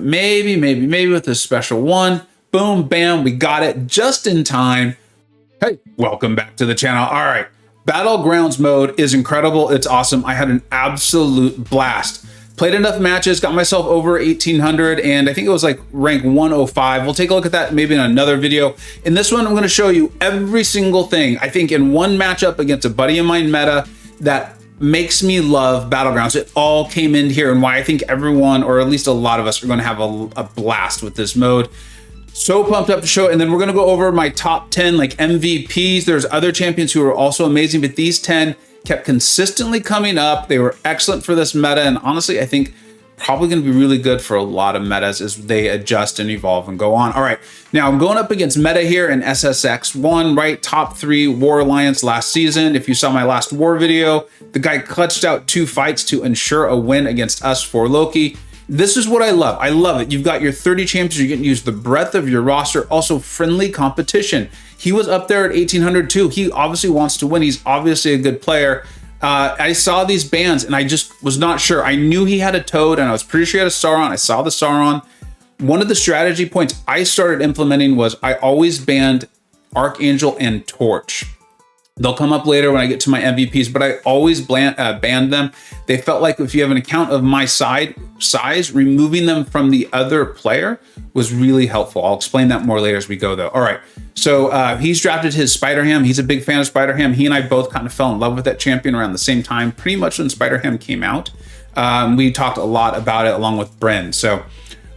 but maybe with this special one. Boom, bam, we got it just in time. Hey, welcome back to the channel. All right, Battlegrounds mode is incredible. It's awesome. I had an absolute blast. Played enough matches, got myself over 1800, and I think it was like rank 105. We'll take a look at that maybe in another video. In this one, I'm gonna show you every single thing, I think in one matchup against a buddy of mine meta that makes me love Battlegrounds. It all came in here and why I think everyone, or at least a lot of us, are gonna have a blast with this mode. So pumped up to show it. And then we're gonna go over my top 10 like MVPs. There's other champions who are also amazing, but these 10 kept consistently coming up. They were excellent for this meta. And honestly, I think probably gonna be really good for a lot of metas as they adjust and evolve and go on. All right, now I'm going up against meta here in SSX1, right? Top 3 War Alliance last season. If you saw my last war video, the guy clutched out 2 fights to ensure a win against us for Loki. This is what I love. I love it. You've got your 30 champions. You're getting to use the breadth of your roster. Also friendly competition. He was up there at 1800 too. He obviously wants to win. He's obviously a good player. I saw these bans and I just was not sure. I knew he had a Toad and I was pretty sure he had a Sauron. I saw the Sauron. One of the strategy points I started implementing was I always banned Archangel and Torch. They'll come up later when I get to my MVPs, but I always banned them. They felt like if you have an account of my size, removing them from the other player was really helpful. I'll explain that more later as we go though. All right, so he's drafted his Spider-Ham. He's a big fan of Spider-Ham. He and I both kind of fell in love with that champion around the same time, pretty much when Spider-Ham came out. We talked a lot about it along with Bryn. So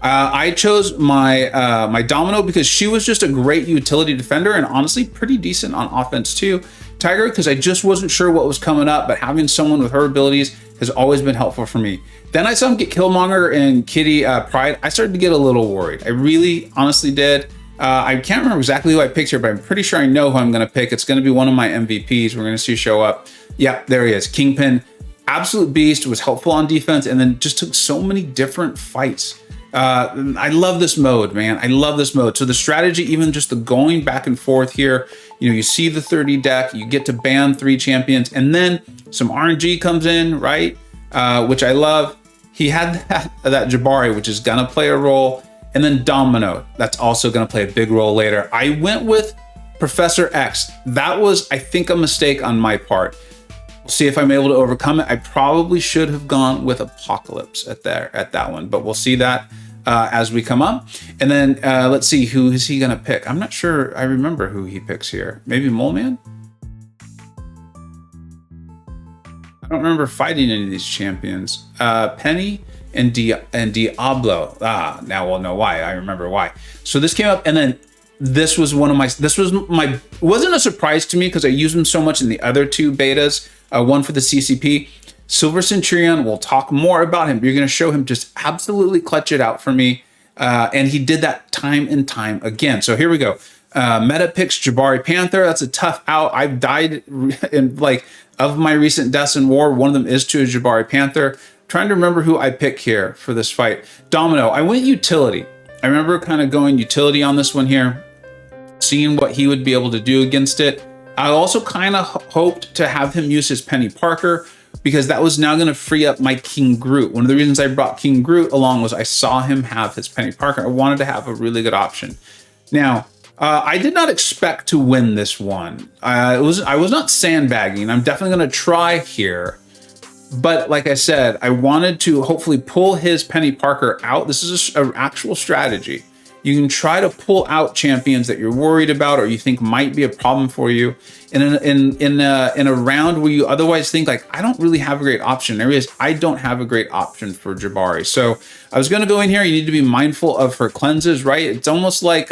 I chose my my Domino because she was just a great utility defender and honestly pretty decent on offense too. Tiger, because I just wasn't sure what was coming up, but having someone with her abilities has always been helpful for me. Then I saw him get Killmonger and Kitty Pryde. I started to get a little worried. I really honestly did. I can't remember exactly who I picked here, but I'm pretty sure I know who I'm going to pick. It's going to be one of my MVPs. We're going to see show up. Yeah, there he is. Kingpin, absolute beast, was helpful on defense, and then just took so many different fights. I love this mode, man. I love this mode. So the strategy, even just the going back and forth here, you know, you see the 30 deck, you get to ban 3 champions, and then some RNG comes in, right? Which I love. He had that Jabari, which is gonna play a role, and then Domino, that's also gonna play a big role later. I went with Professor X. That was, I think, a mistake on my part. We'll see if I'm able to overcome it. I probably should have gone with Apocalypse at that one, but we'll see that as we come up. And then let's see, who is he gonna pick? I'm not sure I remember who he picks here. Maybe Mole Man? I don't remember fighting any of these champions. Penny and Diablo. Now we'll know why. I remember why. So this came up, and then this was wasn't a surprise to me because I used him so much in the other 2 betas, one for the CCP. Silver Centurion, we'll talk more about him. You're going to show him just absolutely clutch it out for me. And he did that time and time again. So here we go. Meta picks Jabari Panther. That's a tough out. I've died in like of my recent deaths in war. One of them is to a Jabari Panther. Trying to remember who I pick here for this fight. Domino, I went utility. I remember kind of going utility on this one here, seeing what he would be able to do against it. I also kind of hoped to have him use his Penny Parker because that was now going to free up my King Groot. One of the reasons I brought King Groot along was I saw him have his Penny Parker. I wanted to have a really good option. Now, I did not expect to win this one. I was not sandbagging. I'm definitely going to try here. But like I said, I wanted to hopefully pull his Penny Parker out. This is an actual strategy. You can try to pull out champions that you're worried about or you think might be a problem for you in a round where you otherwise think like, I don't really have a great option. There is, I don't have a great option for Jabari. So I was going to go in here. You need to be mindful of her cleanses, right? It's almost like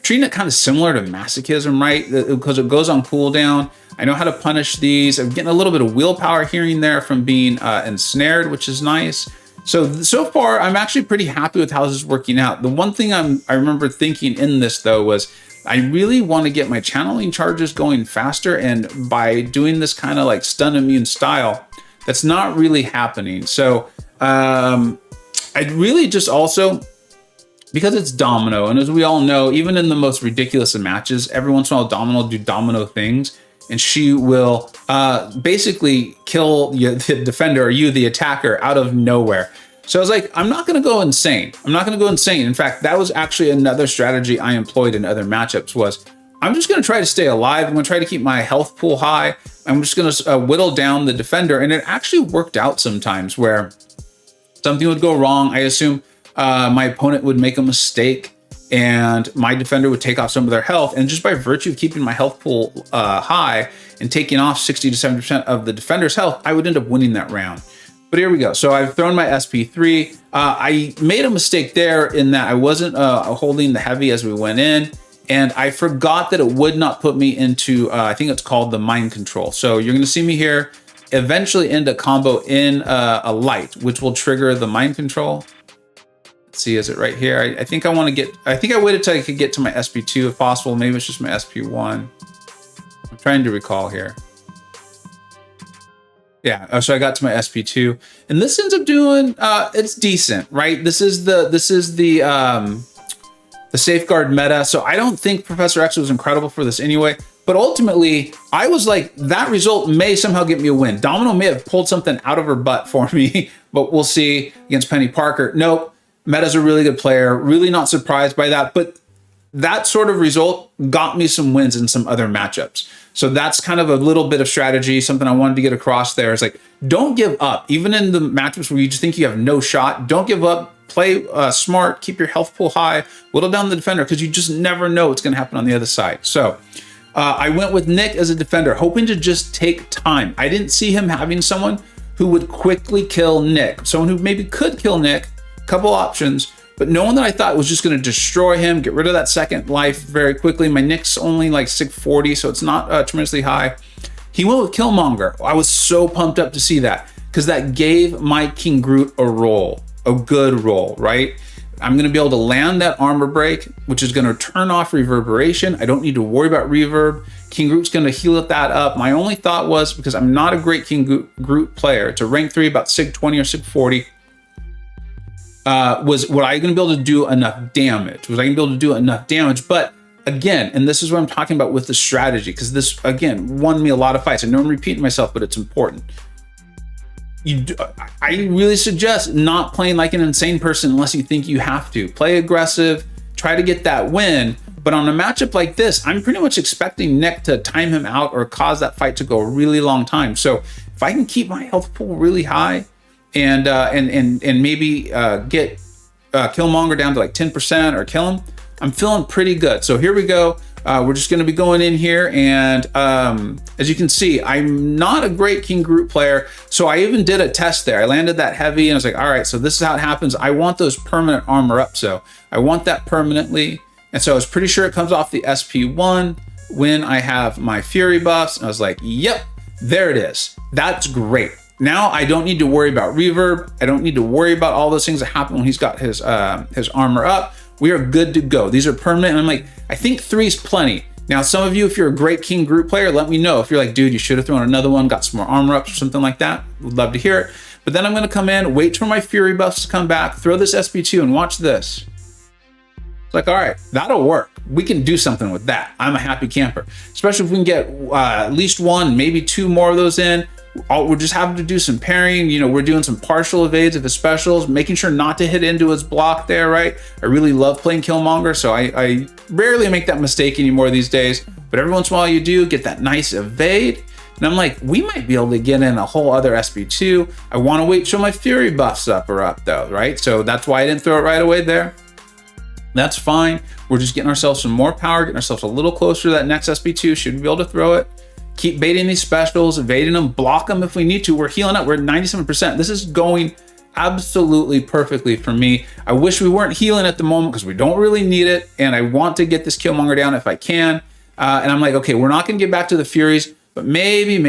treating it kind of similar to masochism, right? Because it goes on cooldown. I know how to punish these. I'm getting a little bit of willpower here and there from being ensnared, which is nice. So far, I'm actually pretty happy with how this is working out. The one thing I remember thinking in this, though, was I really want to get my channeling charges going faster. And by doing this kind of like stun immune style, that's not really happening. So I'd really just also, because it's Domino, and as we all know, even in the most ridiculous of matches, every once in a while Domino will do Domino things. And she will basically kill the defender or you, the attacker, out of nowhere. So I was like, I'm not going to go insane. I'm not going to go insane. In fact, that was actually another strategy I employed in other matchups was I'm just going to try to stay alive. I'm going to try to keep my health pool high. I'm just going to whittle down the defender. And it actually worked out sometimes where something would go wrong. I assume my opponent would make a mistake and my defender would take off some of their health. And just by virtue of keeping my health pool high and taking off 60 to 70% of the defender's health, I would end up winning that round. But here we go. So I've thrown my SP3. I made a mistake there in that I wasn't holding the heavy as we went in. And I forgot that it would not put me into, I think it's called the mind control. So you're going to see me here eventually end a combo in a light, which will trigger the mind control. Let's see, is it right here? I think I want to get, I think I waited till I could get to my SP2 if possible. Maybe it's just my SP1. I'm trying to recall here. Yeah, so I got to my SP2, and this ends up doing, it's decent, right? This is the safeguard meta. So I don't think Professor X was incredible for this anyway, but ultimately I was like, that result may somehow get me a win. Domino may have pulled something out of her butt for me, but we'll see against Penny Parker. Nope, Meta's a really good player. Really not surprised by that, but that sort of result got me some wins in some other matchups. So that's kind of a little bit of strategy, something I wanted to get across there. Is like, don't give up. Even in the matchups where you just think you have no shot, don't give up. Play smart, keep your health pool high, whittle down the defender, because you just never know what's going to happen on the other side. So I went with Nick as a defender, hoping to just take time. I didn't see him having someone who would quickly kill Nick, someone who maybe could kill Nick, a couple options, but no one that I thought was just going to destroy him, get rid of that second life very quickly. My Nick's only like 640, so it's not tremendously high. He went with Killmonger. I was so pumped up to see that because that gave my King Groot a roll. A good roll, right? I'm going to be able to land that armor break, which is going to turn off reverberation. I don't need to worry about reverb. King Groot's going to heal that up. My only thought was, because I'm not a great King Groot player, it's a rank 3, about sig 20 or sig 40, was I going to be able to do enough damage? Was I going to be able to do enough damage? But again, and this is what I'm talking about with the strategy, because this, again, won me a lot of fights. I know I'm repeating myself, but it's important. I really suggest not playing like an insane person unless you think you have to. Play aggressive, try to get that win. But on a matchup like this, I'm pretty much expecting Nick to time him out or cause that fight to go a really long time. So if I can keep my health pool really high and maybe get Killmonger down to like 10% or kill him, I'm feeling pretty good. So here we go. We're just going to be going in here, and as you can see, I'm not a great King Groot player, so I even did a test there. I landed that heavy, and I was like, all right, so this is how it happens. I want those permanent armor up, so I want that permanently, and so I was pretty sure it comes off the SP1 when I have my Fury buffs, and I was like, yep, there it is. That's great. Now I don't need to worry about reverb. I don't need to worry about all those things that happen when he's got his armor up. We are good to go. These are permanent. And I'm like, I think 3 is plenty. Now, some of you, if you're a great King Groot player, let me know. If you're like, dude, you should have thrown another one, got some more armor ups or something like that. Would love to hear it. But then I'm going to come in, wait for my Fury buffs to come back, throw this SP2 and watch this. It's like, all right, that'll work. We can do something with that. I'm a happy camper, especially if we can get at least 1, maybe 2 more of those in. We're just having to do some parrying. You know, we're doing some partial evades of his specials, making sure not to hit into his block there, right? I really love playing Killmonger, so I rarely make that mistake anymore these days. But every once in a while you do get that nice evade. And I'm like, we might be able to get in a whole other SP2. I want to wait till my Fury buffs are up though, right? So that's why I didn't throw it right away there. That's fine. We're just getting ourselves some more power, getting ourselves a little closer to that next SP2. Should be able to throw it. Keep baiting these specials, evading them, block them if we need to. We're healing up. We're at 97%. This is going absolutely perfectly for me. I wish we weren't healing at the moment because we don't really need it. And I want to get this Killmonger down if I can. And I'm like, okay, we're not going to get back to the Furies, but maybe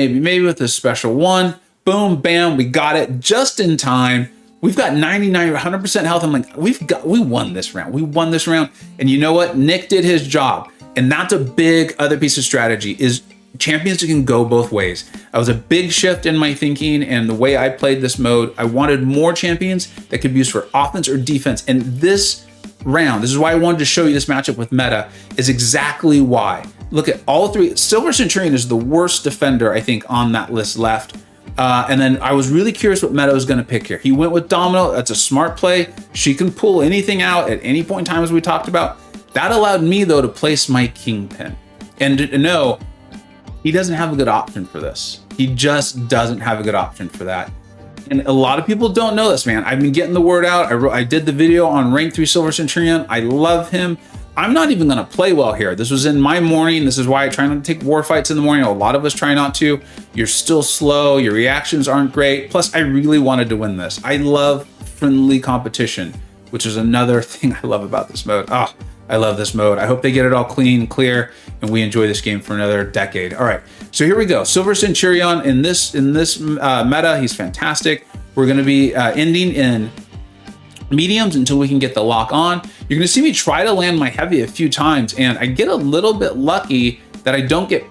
with this special one, boom, bam, we got it just in time. We've got 99, 100% health. I'm like, we won this round. We won this round. And you know what? Nick did his job. And that's a big other piece of strategy is champions can go both ways. That was a big shift in my thinking and the way I played this mode. I wanted more champions that could be used for offense or defense. And this round, this is why I wanted to show you this matchup with Meta, is exactly why. Look at all 3. Silver Centurion is the worst defender, I think, on that list left. And then I was really curious what meta was going to pick here. He went with Domino. That's a smart play. She can pull anything out at any point in time, as we talked about. That allowed me, though, to place my Kingpin. And to know he doesn't have a good option for this. He just doesn't have a good option for that. And a lot of people don't know this, man. I've been getting the word out. I did the video on Rank 3 Silver Centurion. I love him. I'm not even going to play well here. This was in my morning. This is why I try not to take war fights in the morning. A lot of us try not to. You're still slow. Your reactions aren't great. Plus, I really wanted to win this. I love friendly competition, which is another thing I love about this mode. Oh, I love this mode. I hope they get it all clean, clear, and we enjoy this game for another decade. All right, so here we go. Silver Centurion in this meta, he's fantastic. We're going to be ending in mediums until we can get the lock on. You're gonna see me try to land my heavy a few times, and I get a little bit lucky that I don't get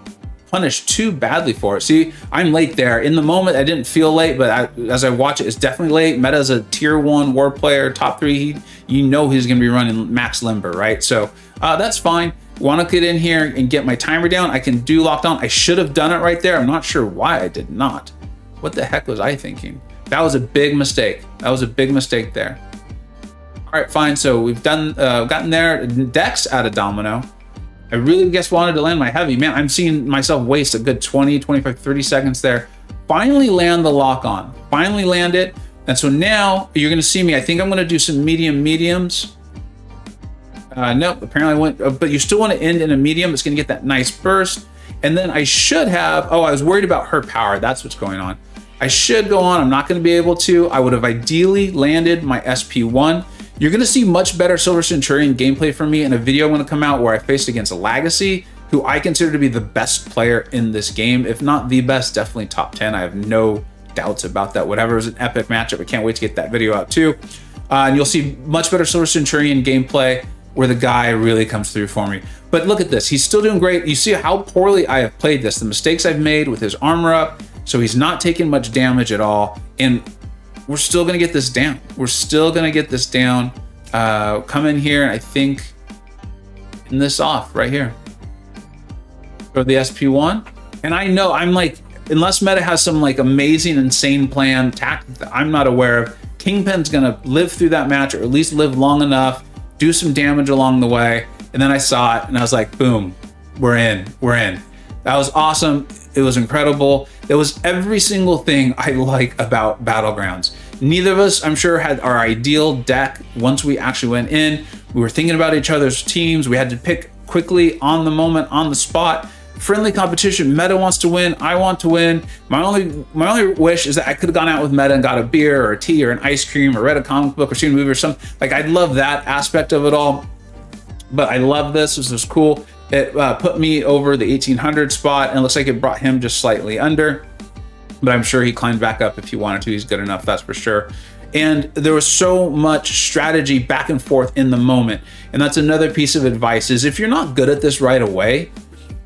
punished too badly for it. See, I'm late there. In the moment, I didn't feel late, but as I watch it, it's definitely late. Meta's a tier 1 war player, top 3. You know he's gonna be running max limber, right? So that's fine. Wanna get in here and get my timer down. I can do lockdown. I should have done it right there. I'm not sure why I did not. What the heck was I thinking? That was a big mistake. That was a big mistake there. All right, fine. So we've done gotten there. Dex out of Domino. I really just wanted to land my heavy. Man, I'm seeing myself waste a good 20, 25, 30 seconds there. Finally land the lock on. Finally land it. And so now you're going to see me. I think I'm going to do some mediums. Nope, apparently I went, but you still want to end in a medium. It's going to get that nice burst. And then I should have, I was worried about her power. That's what's going on. I should go on. I'm not going to be able to. I would have ideally landed my SP1. You're going to see much better Silver Centurion gameplay from me in a video going to come out where I faced against Legacy, who I consider to be the best player in this game. If not the best, definitely top 10. I have no doubts about that. Whatever, it was an epic matchup. I can't wait to get that video out too. And you'll see much better Silver Centurion gameplay where the guy really comes through for me. But look at this. He's still doing great. You see how poorly I have played this. The mistakes I've made with his armor up. So he's not taking much damage at all. And we're still going to get this down. We're still going to get this down. Come in here, and I think in this off right here for the SP1. And I know I'm like, unless meta has some like amazing, insane plan tactic that I'm not aware of, Kingpin's going to live through that match, or at least live long enough, do some damage along the way. And then I saw it and I was like, boom, we're in. That was awesome. It was incredible. It was every single thing I like about Battlegrounds. Neither of us, I'm sure, had our ideal deck once we actually went in. We were thinking about each other's teams. We had to pick quickly, on the moment, on the spot. Friendly competition. Meta wants to win. I want to win. My only wish is that I could have gone out with Meta and got a beer or a tea or an ice cream or read a comic book or seen a movie or something. Like, I'd love that aspect of it all. But I love this. This was cool. It put me over the 1800 spot, and it looks like it brought him just slightly under. But I'm sure he climbed back up if he wanted to. He's good enough, that's for sure. And there was so much strategy back and forth in the moment. And that's another piece of advice, is if you're not good at this right away,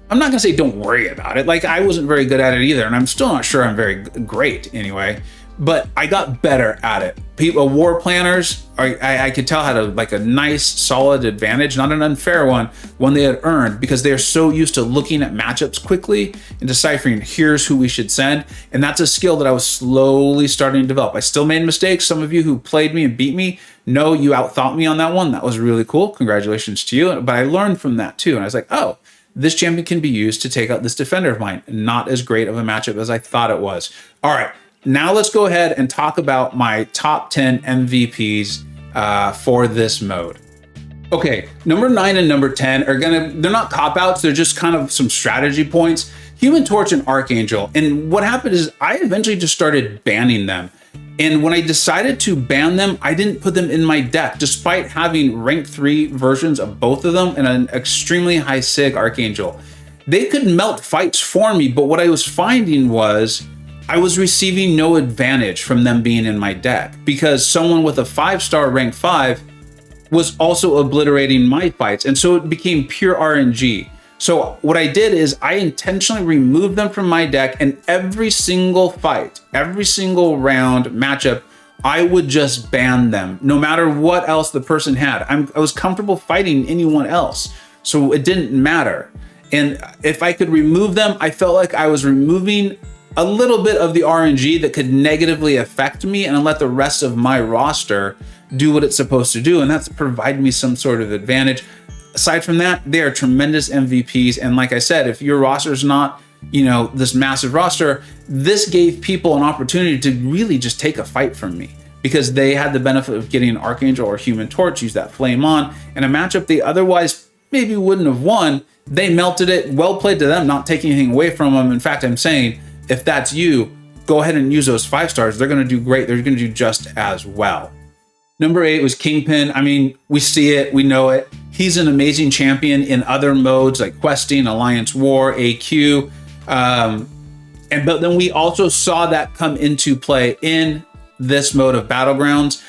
I'm not gonna say don't worry about it. Like, I wasn't very good at it either, and I'm still not sure I'm very great anyway. But I got better at it. War planners, I could tell had a nice, solid advantage, not an unfair one they had earned, because they're so used to looking at matchups quickly and deciphering, here's who we should send. And that's a skill that I was slowly starting to develop. I still made mistakes. Some of you who played me and beat me know you outthought me on that one. That was really cool. Congratulations to you. But I learned from that too. And I was like, oh, this champion can be used to take out this defender of mine. Not as great of a matchup as I thought it was. All right. Now let's go ahead and talk about my top 10 MVPs for this mode. Okay, number 9 and number 10 they're not cop-outs, they're just kind of some strategy points. Human Torch and Archangel. And what happened is I eventually just started banning them. And when I decided to ban them, I didn't put them in my deck, despite having rank 3 versions of both of them and an extremely high SIG Archangel. They could melt fights for me, but what I was finding was I was receiving no advantage from them being in my deck, because someone with a 5-star rank 5 was also obliterating my fights. And so it became pure RNG. So what I did is I intentionally removed them from my deck, and every single fight, every single round matchup, I would just ban them, no matter what else the person had. I was comfortable fighting anyone else, so it didn't matter. And if I could remove them, I felt like I was removing a little bit of the RNG that could negatively affect me and let the rest of my roster do what it's supposed to do. And that's provide me some sort of advantage. Aside from that, they are tremendous MVPs. And like I said, if your roster is not, you know, this massive roster, this gave people an opportunity to really just take a fight from me, because they had the benefit of getting an Archangel or Human Torch, use that flame on, and a matchup they otherwise maybe wouldn't have won. They melted it. Well played to them, not taking anything away from them. In fact, I'm saying, if that's you, go ahead and use those 5 stars. They're going to do great. They're going to do just as well. Number 8 was Kingpin. I mean, we see it, we know it. He's an amazing champion in other modes like questing, Alliance War, AQ. But then we also saw that come into play in this mode of Battlegrounds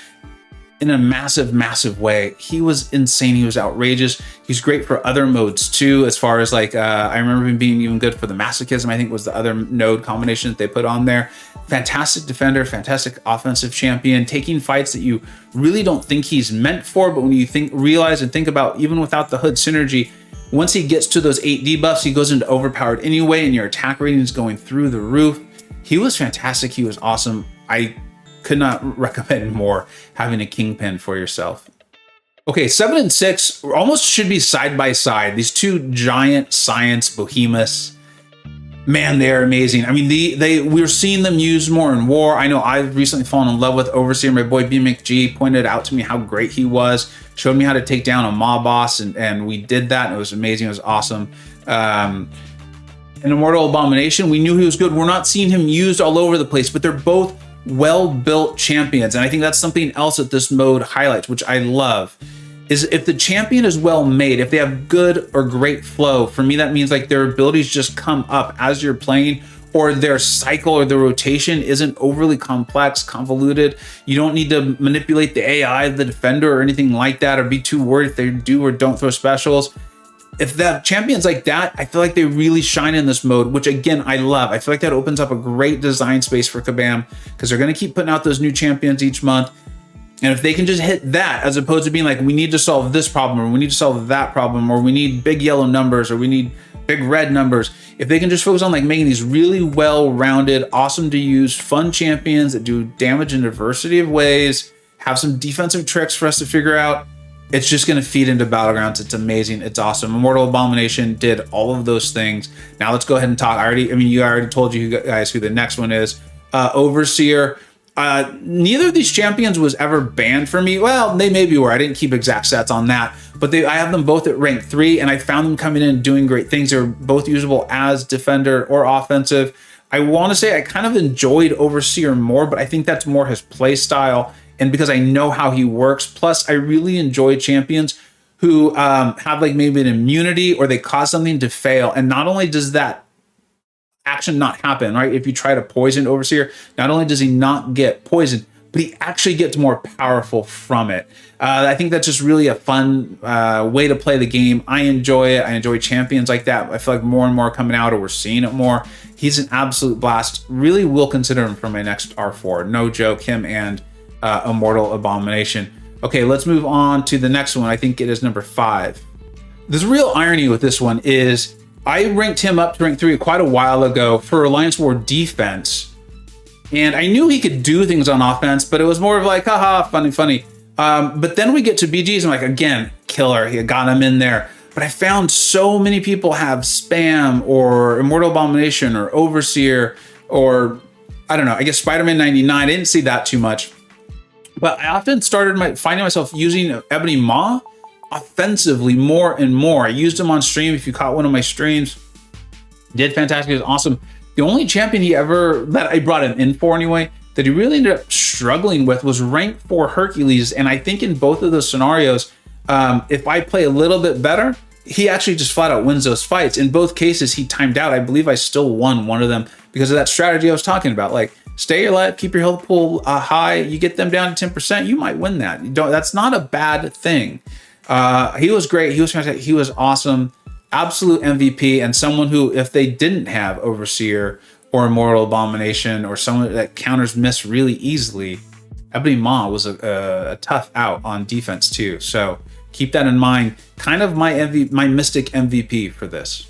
in a massive, massive way. He was insane. He was outrageous. He's great for other modes too, as far as like, I remember him being even good for the Masochism, I think was the other node combination that they put on there. Fantastic defender, fantastic offensive champion, taking fights that you really don't think he's meant for, but when you realize and think about, even without the hood synergy, once he gets to those 8 debuffs, he goes into overpowered anyway, and your attack rating is going through the roof. He was fantastic. He was awesome. I could not recommend more having a Kingpin for yourself. Okay, 7 and 6 almost should be side by side. These two giant science behemoths, man, they're amazing. I mean, we're seeing them used more in war. I know I've recently fallen in love with Overseer. My boy BMXG pointed out to me how great he was, showed me how to take down a mob boss, and we did that, and it was amazing. It was awesome. An Immortal Abomination, we knew he was good. We're not seeing him used all over the place, but they're both well-built champions. And I think that's something else that this mode highlights, which I love, is if the champion is well made, if they have good or great flow, for me, that means like their abilities just come up as you're playing, or their cycle or the rotation isn't overly complex, convoluted. You don't need to manipulate the AI of the defender or anything like that, or be too worried if they do or don't throw specials. If they have champions like that, I feel like they really shine in this mode, which again, I love. I feel like that opens up a great design space for Kabam, because they're going to keep putting out those new champions each month. And if they can just hit that, as opposed to being like, we need to solve this problem, or we need to solve that problem, or we need big yellow numbers, or we need big red numbers. If they can just focus on like making these really well-rounded, awesome to use, fun champions that do damage in a diversity of ways, have some defensive tricks for us to figure out, it's just going to feed into Battlegrounds. It's amazing. It's awesome. Immortal Abomination did all of those things. Now let's go ahead and talk. I already told you guys who the next one is. Overseer. Neither of these champions was ever banned for me. Well, they maybe were. I didn't keep exact stats on that, but I have them both at rank 3, and I found them coming in and doing great things. They're both usable as defender or offensive. I want to say I kind of enjoyed Overseer more, but I think that's more his play style, and because I know how he works. Plus, I really enjoy champions who have like maybe an immunity, or they cause something to fail. And not only does that action not happen, right? If you try to poison Overseer, not only does he not get poisoned, but he actually gets more powerful from it. I think that's just really a fun way to play the game. I enjoy it. I enjoy champions like that. I feel like more and more coming out, or we're seeing it more. He's an absolute blast. Really will consider him for my next R4. No joke, him and Immortal Abomination. Okay, let's move on to the next one. I think it is number 5. There's real irony with this one is I ranked him up to rank 3 quite a while ago for Alliance War defense. And I knew he could do things on offense, but it was more of like, haha, funny. But then we get to BGs, and like, again, killer, he got him in there. But I found so many people have Spam or Immortal Abomination or Overseer or, I don't know, I guess Spider-Man 99. I didn't see that too much. But I often started finding myself using Ebony Maw offensively more and more. I used him on stream. If you caught one of my streams, did fantastic. It was awesome. The only champion that I brought him in for anyway, that he really ended up struggling with was rank 4 Hercules. And I think in both of those scenarios, if I play a little bit better, he actually just flat out wins those fights. In both cases, he timed out. I believe I still won one of them because of that strategy I was talking about. Like, stay alive, keep your health pool high. You get them down to 10%, you might win that. That's not a bad thing. He was great. He was fantastic. He was awesome. Absolute MVP, and someone who, if they didn't have Overseer or Immortal Abomination or someone that counters miss really easily, Ebony Maw was a tough out on defense too. So keep that in mind. Kind of my Mystic MVP for this.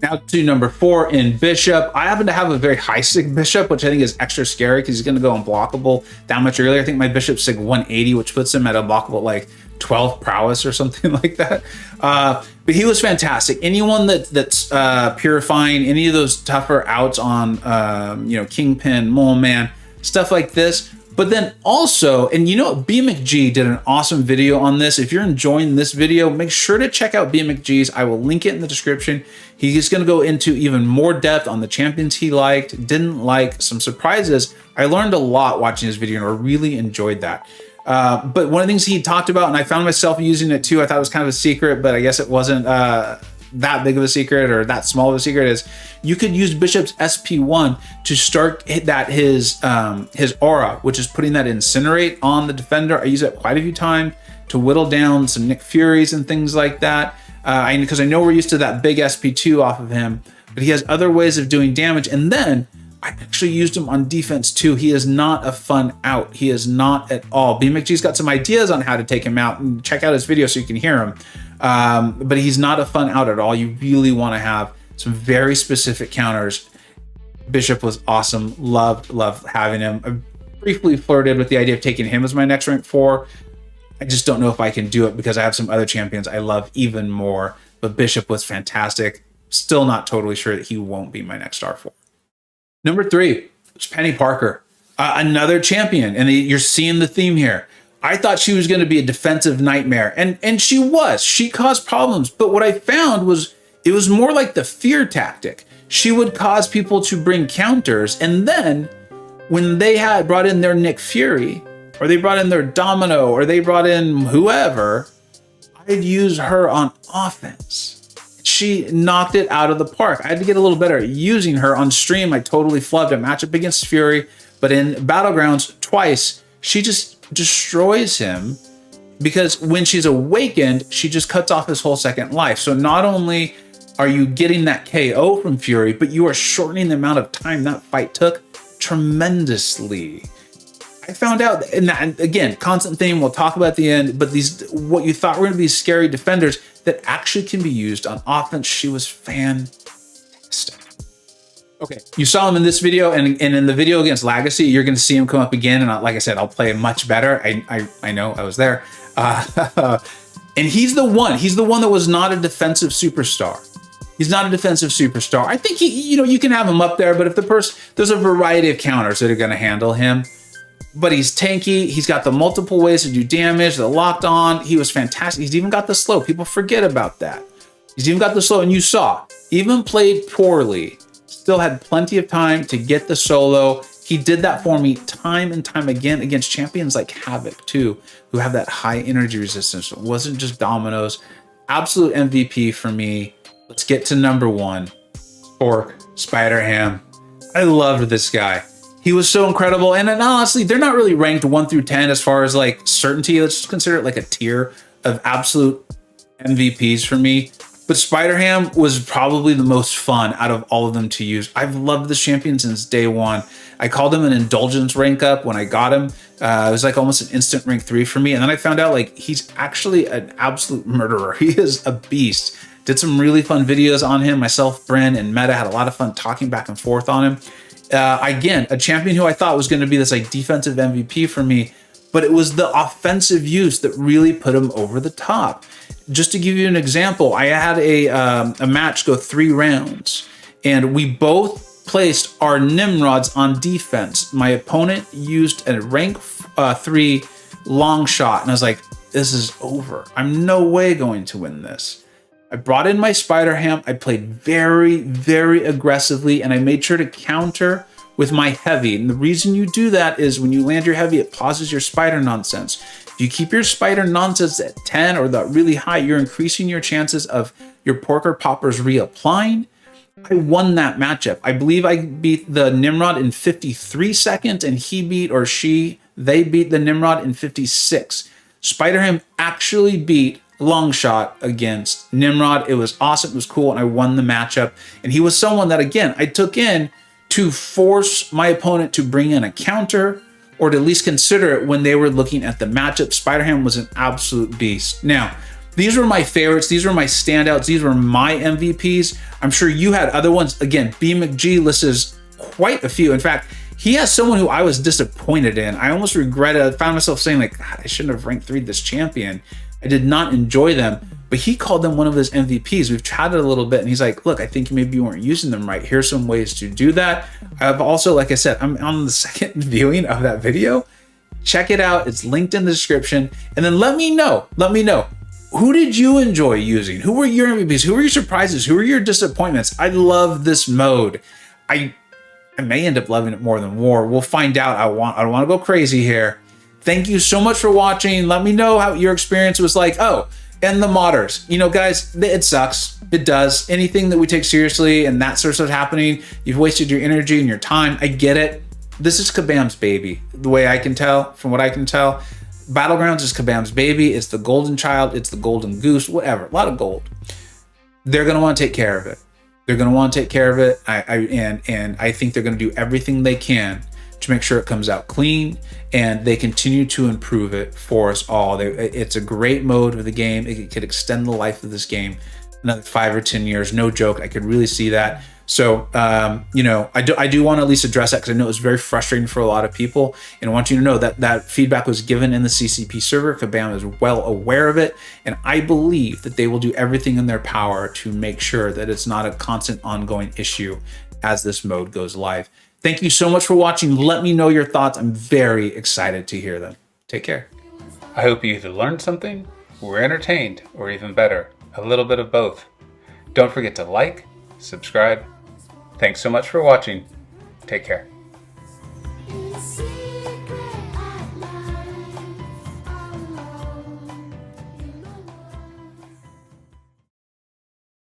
Now to number 4 in Bishop. I happen to have a very high sig Bishop, which I think is extra scary because he's going to go unblockable that much earlier. I think my Bishop's sig 180, which puts him at unblockable like 12 prowess or something like that. But he was fantastic. Anyone that's purifying, any of those tougher outs on, Kingpin, Mole Man, stuff like this. But then also, and BMcG did an awesome video on this. If you're enjoying this video, make sure to check out BMcG's. I will link it in the description. He's going to go into even more depth on the champions he liked, didn't like, some surprises. I learned a lot watching his video and I really enjoyed that. But one of the things he talked about, and I found myself using it too, I thought it was kind of a secret, but I guess it wasn't that big of a secret or that small of a secret, is you could use Bishop's SP1 to start his aura, which is putting that incinerate on the defender. I use it quite a few times to whittle down some Nick Furies and things like that. Because I know we're used to that big SP2 off of him, but he has other ways of doing damage. And then I actually used him on defense too. He is not a fun out. He is not at all. BMcG's got some ideas on how to take him out, and check out his video so you can hear him. But he's not a fun out at all. You really want to have some very specific counters. Bishop was awesome. Loved having him. I briefly flirted with the idea of taking him as my next rank 4. I just don't know if I can do it because I have some other champions I love even more. But Bishop was fantastic. Still not totally sure that he won't be my next star 4. Number 3 is Penny Parker, another champion, and you're seeing the theme here. I thought she was going to be a defensive nightmare, and she was. She caused problems, but what I found was it was more like the fear tactic. She would cause people to bring counters, and then when they had brought in their Nick Fury, or they brought in their Domino, or they brought in whoever, I'd use her on offense. She knocked it out of the park. I had to get a little better at using her on stream. I totally flubbed a matchup against Fury, but in Battlegrounds twice, she just destroys him because when she's awakened, she just cuts off his whole second life. So not only are you getting that KO from Fury, but you are shortening the amount of time that fight took tremendously. I found out, and again, constant theme, we'll talk about at the end, but these, what you thought were going to be scary defenders that actually can be used on offense, she was fantastic. Okay, you saw him in this video, and in the video against Legacy, you're going to see him come up again, and like I said, I'll play much better. I know, I was there. And he's the one that was not a defensive superstar. He's not a defensive superstar. I think you can have him up there, but if there's a variety of counters that are going to handle him. But he's tanky. He's got the multiple ways to do damage, the locked on. He was fantastic. He's even got the slow. People forget about that. He's even got the slow, and you saw, even played poorly, still had plenty of time to get the solo. He did that for me time and time again against champions like Havoc too, who have that high energy resistance. It wasn't just Dominoes. Absolute MVP for me. Let's get to number 1. Orc, Spider-Ham. I loved this guy. He was so incredible. And honestly, they're not really ranked 1 through 10 as far as like certainty. Let's just consider it like a tier of absolute MVPs for me. But Spider-Ham was probably the most fun out of all of them to use. I've loved this champion since day 1. I called him an indulgence rank up when I got him. It was like almost an instant rank 3 for me. And then I found out like he's actually an absolute murderer. He is a beast. Did some really fun videos on him. Myself, Bren, and Meta had a lot of fun talking back and forth on him. Again, a champion who I thought was going to be this like defensive MVP for me, but it was the offensive use that really put him over the top. Just to give you an example, I had a match go 3 rounds, and we both placed our Nimrods on defense. My opponent used a rank 3 long shot, and I was like, this is over. I'm no way going to win this. I brought in my Spider-Ham. I played very, very aggressively, and I made sure to counter with my heavy. And the reason you do that is when you land your heavy, it pauses your spider nonsense. If you keep your spider nonsense at 10 or the really high, you're increasing your chances of your porker poppers reapplying. I won that matchup. I believe I beat the Nimrod in 53 seconds, and they beat the Nimrod in 56. Spider-Ham actually beat long shot against Nimrod. It was awesome. It was cool. And I won the matchup. And he was someone that, again, I took in to force my opponent to bring in a counter or to at least consider it when they were looking at the matchup. Spider-Ham was an absolute beast. Now, These were my favorites. These were my standouts. These were my MVPs. I'm sure you had other ones. Again, B McG lists quite a few. In fact, he has someone who I was disappointed in. I almost regretted. I found myself saying, like, God, I shouldn't have ranked 3 this champion. I did not enjoy them, but he called them one of his MVPs. We've chatted a little bit, and he's like, look, I think maybe you weren't using them right. Here's some ways to do that. I've also, like I said, I'm on the second viewing of that video. Check it out. It's linked in the description. And then let me know. Who did you enjoy using? Who were your MVPs? Who were your surprises? Who were your disappointments? I love this mode. I may end up loving it more than War. We'll find out. I don't want to go crazy here. Thank you so much for watching. Let me know how your experience was like. Oh, and the modders. You know, guys, it sucks. It does. Anything that we take seriously and that sort of stuff happening, you've wasted your energy and your time. I get it. This is Kabam's baby. The way I can tell, from what I can tell, Battlegrounds is Kabam's baby. It's the golden child. It's the golden goose, whatever. A lot of gold. They're going to want to take care of it. They're going to want to take care of it. And I think they're going to do everything they can to make sure it comes out clean, and they continue to improve it for us all. It's a great mode of the game. It could extend the life of this game another 5 or 10 years. No joke. I could really see that. So, you know, I do want to at least address that because I know it was very frustrating for a lot of people, and I want you to know that that feedback was given in the CCP server. Kabam is well aware of it, and I believe that they will do everything in their power to make sure that it's not a constant ongoing issue as this mode goes live. Thank you so much for watching. Let me know your thoughts. I'm very excited to hear them. Take care. I hope you either learned something, were entertained, or even better, a little bit of both. Don't forget to like, subscribe. Thanks so much for watching. Take care.